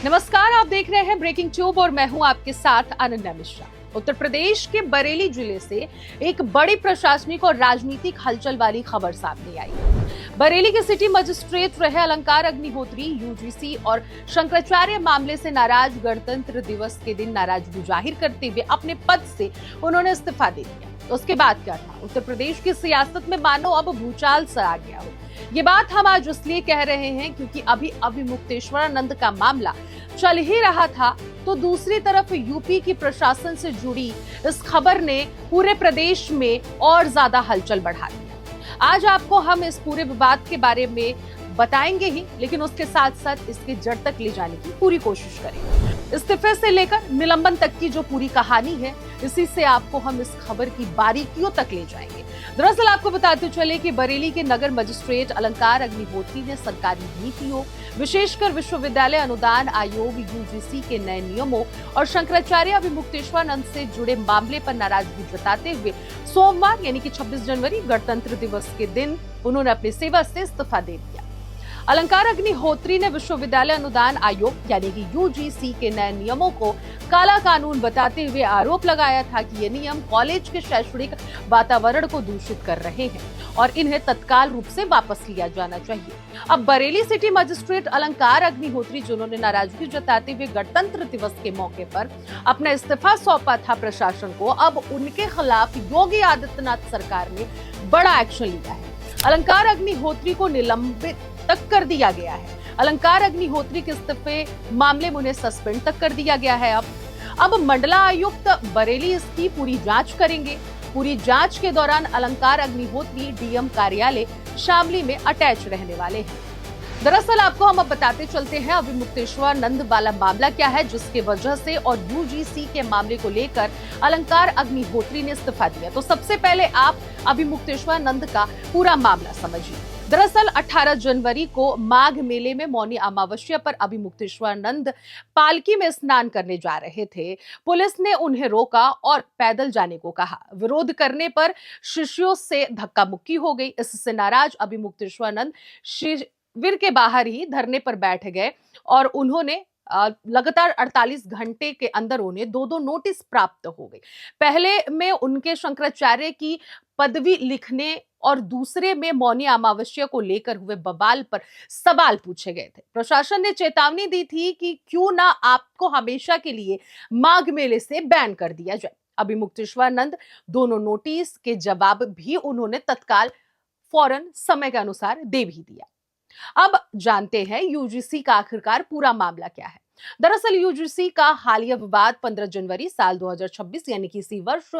नमस्कार, आप देख रहे हैं ब्रेकिंग ट्यूब और मैं हूं आपके साथ अनन्या मिश्रा। उत्तर प्रदेश के बरेली जिले से एक बड़ी प्रशासनिक और राजनीतिक हलचल वाली खबर सामने आई। बरेली के सिटी मजिस्ट्रेट रहे अलंकार अग्निहोत्री यूजीसी और शंकराचार्य मामले से नाराज गणतंत्र दिवस के दिन नाराजगी जाहिर करते हुए अपने पद से उन्होंने इस्तीफा दे दिया। उसके बाद क्या था? उत्तर प्रदेश की सियासत में मानो अब भूचाल सा आ गया हो। ये बात हम आज इसलिए कह रहे हैं क्योंकि अभी अभिमुक्तेश्वरानंद का मामला चल ही रहा था, तो दूसरी तरफ यूपी की प्रशासन से जुड़ी इस खबर ने पूरे प्रदेश में और ज्यादा हलचल बढ़ा दी। आज आपको हम इस पूरे विवाद के बारे में बताएंगे ही, लेकिन उसके साथ साथ इसके जड़ तक ले जाने की पूरी कोशिश करेंगे। इस्तीफे से लेकर निलंबन तक की जो पूरी कहानी है, इसी से आपको हम इस खबर की बारीकियों तक ले जाएंगे। दरअसल आपको बताते चले कि बरेली के नगर मजिस्ट्रेट अलंकार अग्निहोत्री ने सरकारी नीतियों, विशेषकर विश्वविद्यालय अनुदान आयोग यूजीसी के नए नियमों और शंकराचार्य अभिमुक्तेश्वरानंद से जुड़े मामले पर नाराजगी जताते हुए सोमवार यानी कि 26 जनवरी गणतंत्र दिवस के दिन उन्होंने अपनी सेवा से इस्तीफा दे दिया। अलंकार अग्निहोत्री ने विश्वविद्यालय अनुदान आयोग यानी कि यूजीसी के नए नियमों को काला कानून बताते हुए आरोप लगाया था कि ये नियम कॉलेज के शैक्षणिक वातावरण को दूषित कर रहे हैं और इन्हें तत्काल रूप से वापस लिया जाना चाहिए। अब बरेली सिटी मजिस्ट्रेट अलंकार अग्निहोत्री, जिन्होंने नाराजगी जताते हुए गणतंत्र दिवस के मौके पर अपना इस्तीफा सौंपा था प्रशासन को, अब उनके खिलाफ योगी आदित्यनाथ सरकार ने बड़ा एक्शन लिया है। अलंकार अग्निहोत्री को निलंबित तक कर दिया गया है। अलंकार अग्निहोत्री के इस्तीफे मामले में उन्हें सस्पेंड तक कर दिया गया है। अब मंडला आयुक्त बरेली इसकी पूरी जांच करेंगे। पूरी जांच के दौरान अलंकार अग्निहोत्री डीएम कार्यालय शामली में अटैच रहने वाले हैं। दरअसल आपको हम अब बताते चलते हैं अभिमुक्तेश्वरानंद वाला मामला क्या है, जिसके वजह से और यूजीसी के मामले को लेकर अलंकार अग्निहोत्री ने इस्तीफा दिया। तो सबसे पहले आप अभिमुक्तेश्वरानंद का पूरा मामला समझिए। दरअसल 18 जनवरी को माघ मेले में मौनी अमावस्या पर अभिमुक्तेश्वरानंद पालकी में स्नान करने जा रहे थे। पुलिस ने उन्हें रोका और पैदल जाने को कहा। विरोध करने पर शिष्यों से धक्का मुक्की हो गई। इससे नाराज अभिमुक्तेश्वरानंद शिविर के बाहर ही धरने पर बैठ गए और उन्होंने लगातार 48 घंटे के अंदर उन्हें दो नोटिस प्राप्त हो गए। पहले में उनके शंकराचार्य की पदवी लिखने और दूसरे में मौनी अमावस्या को लेकर हुए बवाल पर सवाल पूछे गए थे। प्रशासन ने चेतावनी दी थी कि क्यों ना आपको हमेशा के लिए माघ मेले से बैन कर दिया जाए। अभिमुक्तेश्वरानंद दोनों नोटिस के जवाब भी उन्होंने तत्काल फौरन समय के अनुसार दे भी दिया। अब जानते हैं यूजीसी का आखिरकार पूरा मामला क्या है। दरअसल यूजीसी का हालिया विवाद 15 जनवरी साल 2026 यानी कि इसी वर्ष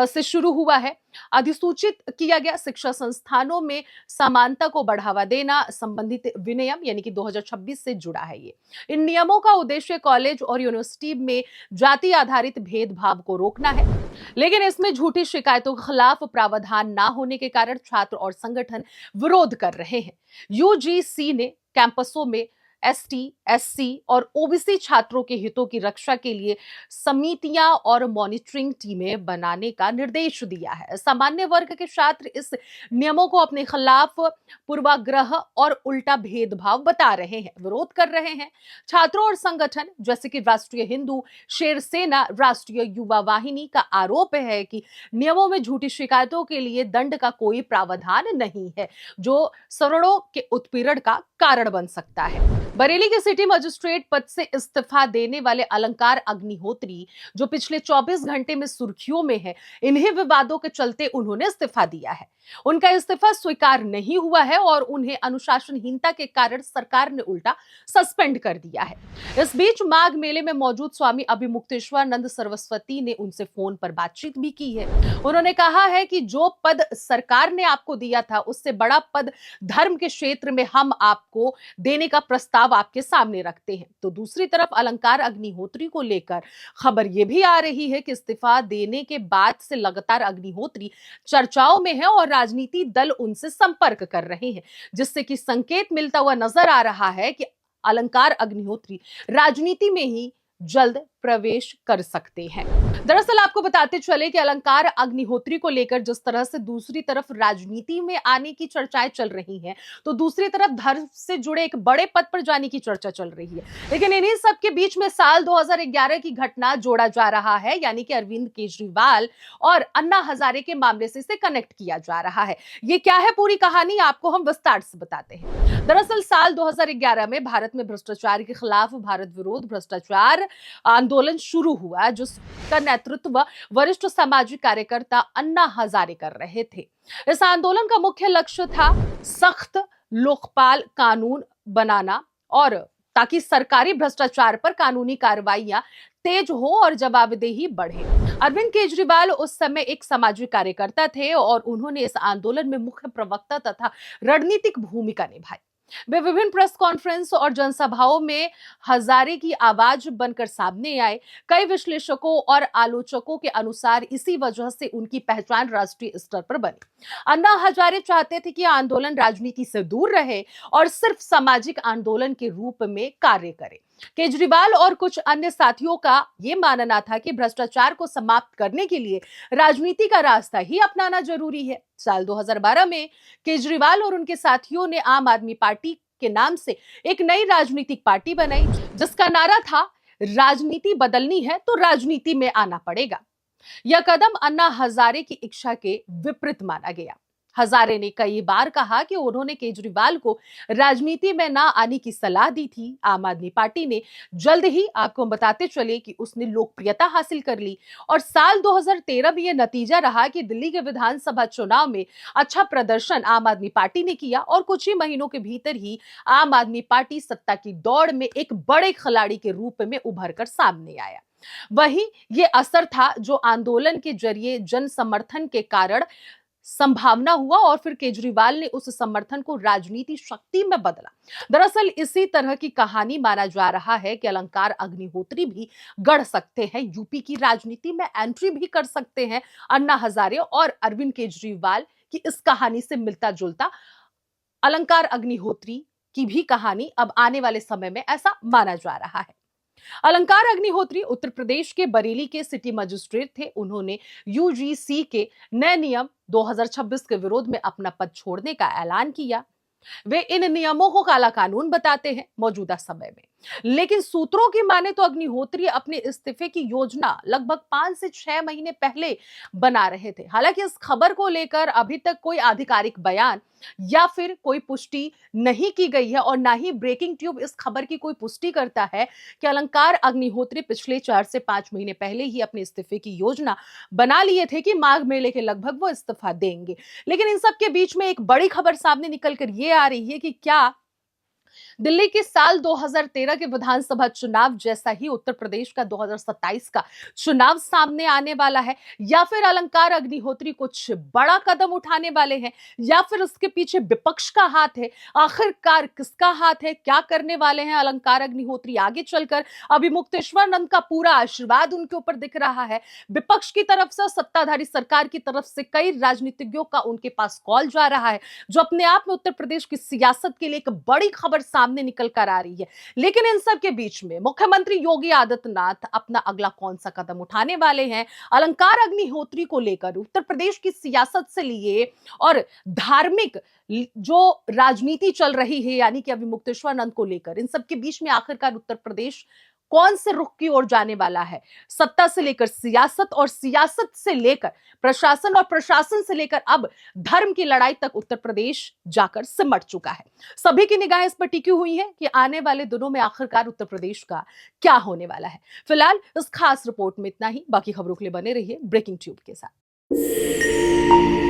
से शुरू हुआ है। अधिसूचित किया गया शिक्षा संस्थानों में समानता को बढ़ावा देना संबंधित विनियम यानी कि 2026 से जुड़ा है। ये इन नियमों का उद्देश्य कॉलेज और यूनिवर्सिटी में जाति आधारित भेदभाव को रोकना है, लेकिन इसमें झूठी शिकायतों के खिलाफ प्रावधान न होने के कारण छात्र और संगठन विरोध कर रहे हैं। यूजीसी ने कैंपसों में एसटी, एससी और ओबीसी छात्रों के हितों की रक्षा के लिए समितियां और मॉनिटरिंग टीमें बनाने का निर्देश दिया है। सामान्य वर्ग के छात्र इस नियमों को अपने खिलाफ पूर्वाग्रह और उल्टा भेदभाव बता रहे हैं, विरोध कर रहे हैं। छात्रों और संगठन जैसे कि राष्ट्रीय हिंदू, शेर सेना, राष्ट्रीय युवा वाहिनी का आरोप है कि नियमों में झूठी शिकायतों के लिए दंड का कोई प्रावधान नहीं है, जो सवर्णों के उत्पीड़न का कारण बन सकता है। बरेली के सिटी मजिस्ट्रेट पद से इस्तीफा देने वाले अलंकार अग्निहोत्री, जो पिछले 24 घंटे में सुर्खियों में है, इन्हीं विवादों के चलते उन्होंने इस्तीफा दिया है। उनका इस्तीफा स्वीकार नहीं हुआ है और उन्हें अनुशासनहीनता के कारण सरकार ने उल्टा सस्पेंड कर दिया है। इस बीच माघ मेले में मौजूद स्वामी अभिमुक्तेश्वरानंद सरस्वती ने उनसे फोन पर बातचीत भी की है। उन्होंने कहा है कि जो पद सरकार ने आपको दिया था, उससे बड़ा पद धर्म के क्षेत्र में हम आपको देने का प्रस्ताव आपके सामने रखते हैं। तो दूसरी तरफ अलंकार अग्निहोत्री को लेकर खबर यह भी आ रही है कि इस्तीफा देने के बाद से लगातार अग्निहोत्री चर्चाओं में है और राजनीति दल उनसे संपर्क कर रहे हैं, जिससे कि संकेत मिलता हुआ नजर आ रहा है कि अलंकार अग्निहोत्री राजनीति में ही जल्द प्रवेश कर सकते हैं। दरअसल आपको बताते चले कि अलंकार अग्निहोत्री को लेकर जिस तरह से दूसरी तरफ राजनीति में आने की चर्चाएं चल रही हैं, तो दूसरी तरफ धर्म से जुड़े एक बड़े पद पर जाने की चर्चा चल रही है। लेकिन इन्हीं सब के बीच में साल 2011 की घटना जोड़ा जा रहा है, यानी कि अरविंद केजरीवाल और अन्ना हजारे के मामले से इसे कनेक्ट किया जा रहा है। ये क्या है पूरी कहानी, आपको हम विस्तार से बताते हैं। दरअसल साल 2011 में भारत में भ्रष्टाचार के खिलाफ भारत विरोध भ्रष्टाचार आंदोलन शुरू हुआ, जिसका नेतृत्व वरिष्ठ सामाजिक कार्यकर्ता अन्ना हजारे कर रहे थे। इस आंदोलन का मुख्य लक्ष्य था सख्त लोकपाल कानून बनाना, और ताकि सरकारी भ्रष्टाचार पर कानूनी कार्रवाइयां तेज हो और जवाबदेही बढ़े। अरविंद केजरीवाल उस समय एक सामाजिक कार्यकर्ता थे और उन्होंने इस आंदोलन में मुख्य प्रवक्ता तथा रणनीतिक भूमिका निभाई। वे विभिन्न प्रेस कॉन्फ्रेंस और जनसभाओं में हजारे की आवाज बनकर सामने आए। कई विश्लेषकों और आलोचकों के अनुसार इसी वजह से उनकी पहचान राष्ट्रीय स्तर पर बनी। अन्ना हजारे चाहते थे कि आंदोलन राजनीति से दूर रहे और सिर्फ सामाजिक आंदोलन के रूप में कार्य करे। केजरीवाल और कुछ अन्य साथियों का यह मानना था कि भ्रष्टाचार को समाप्त करने के लिए राजनीति का रास्ता ही अपनाना जरूरी है। साल 2012 में केजरीवाल और उनके साथियों ने आम आदमी पार्टी के नाम से एक नई राजनीतिक पार्टी बनाई, जिसका नारा था राजनीति बदलनी है तो राजनीति में आना पड़ेगा। यह कदम अन्ना हजारे की इच्छा के विपरीत माना गया। हजारे ने कई बार कहा कि उन्होंने केजरीवाल को राजनीति में ना आने की सलाह दी थी। आम आदमी पार्टी ने जल्द ही, आपको बताते चले कि उसने लोकप्रियता हासिल कर ली, और साल 2013 में यह नतीजा रहा कि दिल्ली के विधानसभा चुनाव में अच्छा प्रदर्शन आम आदमी पार्टी ने किया और कुछ ही महीनों के भीतर ही आम आदमी पार्टी सत्ता की दौड़ में एक बड़े खिलाड़ी के रूप में उभर कर सामने आया। वही ये असर था जो आंदोलन के जरिए जन समर्थन के कारण संभावना हुआ, और फिर केजरीवाल ने उस समर्थन को राजनीति शक्ति में बदला। दरअसल इसी तरह की कहानी माना जा रहा है कि अलंकार अग्निहोत्री भी गढ़ सकते हैं, यूपी की राजनीति में एंट्री भी कर सकते हैं। अन्ना हजारे और अरविंद केजरीवाल की इस कहानी से मिलता जुलता अलंकार अग्निहोत्री की भी कहानी अब आने वाले समय में ऐसा माना जा रहा है। अलंकार अग्निहोत्री उत्तर प्रदेश के बरेली के सिटी मजिस्ट्रेट थे। उन्होंने यूजीसी के नए नियम 2026 के विरोध में अपना पद छोड़ने का ऐलान किया। वे इन नियमों को काला कानून बताते हैं मौजूदा समय में, लेकिन सूत्रों की माने तो अग्निहोत्री अपने इस्तीफे की योजना लगभग 5 से 6 महीने पहले बना रहे थे। हालांकि इस खबर को लेकर अभी तक कोई आधिकारिक बयान या फिर कोई पुष्टि नहीं की गई है, और ना ही ब्रेकिंग ट्यूब इस खबर की कोई पुष्टि करता है कि अलंकार अग्निहोत्री पिछले 4 से 5 महीने पहले ही अपने इस्तीफे की योजना बना लिए थे कि माघ मेले के लगभग वो इस्तीफा देंगे। लेकिन इन सब के बीच में एक बड़ी खबर सामने निकल कर ये आ रही है कि क्या दिल्ली के साल 2013 के विधानसभा चुनाव जैसा ही उत्तर प्रदेश का 2027 का चुनाव सामने आने वाला है, या फिर अलंकार अग्निहोत्री कुछ बड़ा कदम उठाने वाले हैं, या फिर उसके पीछे विपक्ष का हाथ है। आखिरकार किसका हाथ है, क्या करने वाले हैं अलंकार अग्निहोत्री आगे चलकर? अभी मुक्तेश्वर का पूरा आशीर्वाद उनके ऊपर दिख रहा है। विपक्ष की तरफ से, सत्ताधारी सरकार की तरफ से कई राजनीतिज्ञों का उनके पास कॉल जा रहा है, जो अपने आप में उत्तर प्रदेश की सियासत के लिए एक बड़ी खबर सामने निकल कर आ रही है। लेकिन इन सब के बीच में मुख्यमंत्री योगी आदित्यनाथ अपना अगला कौन सा कदम उठाने वाले हैं अलंकार अग्निहोत्री को लेकर, उत्तर प्रदेश की सियासत से लिए और धार्मिक जो राजनीति चल रही है, यानी कि अभी मुक्तेश्वर को लेकर, इन सब के बीच में आखिरकार उत्तर प्रदेश कौन से रुख की ओर जाने वाला है? सत्ता से लेकर सियासत, और सियासत से लेकर प्रशासन, और प्रशासन से लेकर अब धर्म की लड़ाई तक उत्तर प्रदेश जाकर सिमट चुका है। सभी की निगाहें इस पर टिकी हुई है कि आने वाले दिनों में आखिरकार उत्तर प्रदेश का क्या होने वाला है। फिलहाल इस खास रिपोर्ट में इतना ही। बाकी खबरों के लिए बने रहिए ब्रेकिंग ट्यूब के साथ।